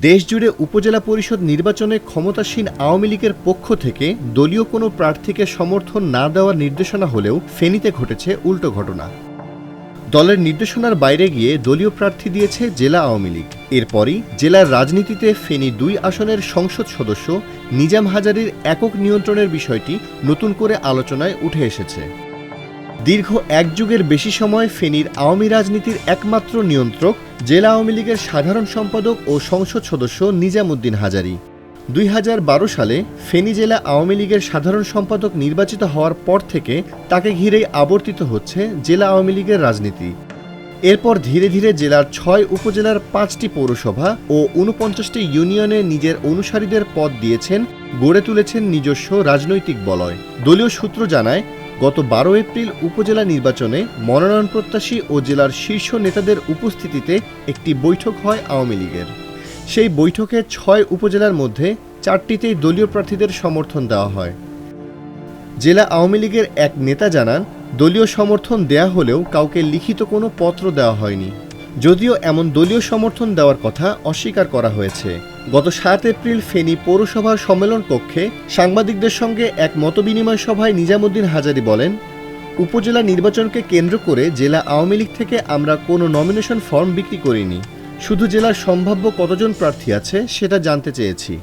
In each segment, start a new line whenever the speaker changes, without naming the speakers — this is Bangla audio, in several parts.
দেশজুড়ে উপজেলা পরিষদ নির্বাচনে ক্ষমতাসীন আওয়ামী লীগের পক্ষ থেকে দলীয় কোনো প্রার্থীকে সমর্থন না দেওয়ার নির্দেশনা হলেও ফেনীতে ঘটেছে উল্টো ঘটনা। দলের নির্দেশনার বাইরে গিয়ে দলীয় প্রার্থী দিয়েছে জেলা আওয়ামী লীগ। এরপরই জেলার রাজনীতিতে ফেনী ২ আসনের সংসদ সদস্য নিজাম হাজারীর একক নিয়ন্ত্রণের বিষয়টি নতুন করে আলোচনায় উঠে এসেছে। দীর্ঘ এক যুগের বেশি সময় ফেনীর আওয়ামী রাজনীতির একমাত্র নিয়ন্ত্রক জেলা আওয়ামী লীগের সাধারণ সম্পাদক ও সংসদ সদস্য নিজাম উদ্দিন হাজারী। ২০১২ সালে ফেনী জেলা আওয়ামী লীগের সাধারণ সম্পাদক নির্বাচিত হওয়ার পর থেকে তাকে ঘিরেই আবর্তিত হচ্ছে জেলা আওয়ামী লীগের রাজনীতি। এরপর ধীরে ধীরে জেলার ৬ উপজেলার ৫টি পৌরসভা ও ৪৯টি ইউনিয়নে নিজের অনুসারীদের পদ দিয়েছেন, গড়ে তুলেছেন নিজস্ব রাজনৈতিক বলয়। দলীয় সূত্র জানায়, গত ১২ এপ্রিল উপজেলা নির্বাচনে মনোনয়ন প্রত্যাশী ও জেলার শীর্ষ নেতাদের উপস্থিতিতে একটি বৈঠক হয় আওয়ামী লীগের। সেই বৈঠকে ৬ উপজেলার মধ্যে ৪টিতেই দলীয় প্রার্থীদের সমর্থন দেওয়া হয়। জেলা আওয়ামী লীগের এক নেতা জানান, দলীয় সমর্থন দেয়া হলেও কাউকে লিখিত কোনো পত্র দেওয়া হয়নি। যদিও এমন দলীয় সমর্থন দেওয়ার কথা অস্বীকার করা হয়েছে। গত ৭ এপ্রিল ফেনী পৌরসভার সম্মেলন কক্ষে সাংবাদিকদের সঙ্গে এক মতবিনিময় সভায় নিজাম উদ্দিন হাজারী বলেন, উপজেলা নির্বাচনকে কেন্দ্র করে জেলা আওয়ামী লীগ থেকে আমরা কোনো নমিনেশন ফর্ম বিক্রি করিনি। শুধু জেলার সম্ভাব্য কতজন প্রার্থী আছে সেটা জানতে চেয়েছি।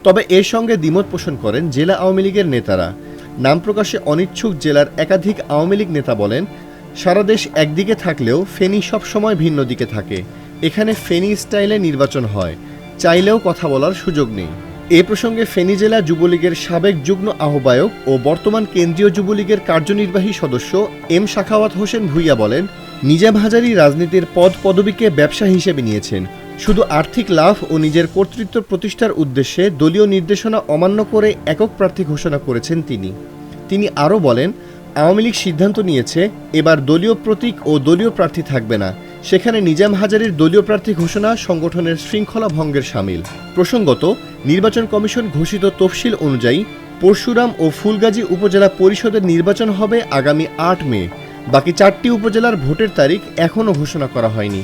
তবে এর সঙ্গে দ্বিমত পোষণ করেন জেলা আওয়ামী লীগের নেতারা। নাম প্রকাশে অনিচ্ছুক জেলার একাধিক আওয়ামী লীগ নেতা বলেন, সারা দেশ একদিকে থাকলেও ফেনী সবসময় ভিন্ন দিকে থাকে। এখানে ফেনী স্টাইলে নির্বাচন হয়, চাইলেও কথা বলার সুযোগ নেই। এ প্রসঙ্গে ফেনী জেলা যুবলীগের সাবেক যুগ্ম আহ্বায়ক ও বর্তমান কেন্দ্রীয় যুবলীগের কার্যনির্বাহী সদস্য এম সাখাওয়াত হোসেন ভূঁইয়া বলেন, নিজাম হাজারী রাজনীতির পদ পদবীকে ব্যবসা হিসেবে নিয়েছেন। শুধু আর্থিক লাভ ও নিজের কর্তৃত্ব প্রতিষ্ঠার উদ্দেশ্যে দলীয় নির্দেশনা অমান্য করে একক প্রার্থী ঘোষণা করেছেন তিনি আরও বলেন, আওয়ামী লীগ সিদ্ধান্ত নিয়েছে এবার দলীয় প্রতীক ও দলীয় প্রার্থী থাকবে না। সেখানে নিজাম হাজারীর দলীয় প্রার্থী ঘোষণা সংগঠনের শৃঙ্খলা ভঙ্গের শামিল। প্রসঙ্গত, নির্বাচন কমিশন ঘোষিত তফসিল অনুযায়ী পরশুরাম ও ফুলগাজী উপজেলা পরিষদের নির্বাচন হবে আগামী ৮ মে। বাকি ৪টি উপজেলার ভোটের তারিখ এখনও ঘোষণা করা হয়নি।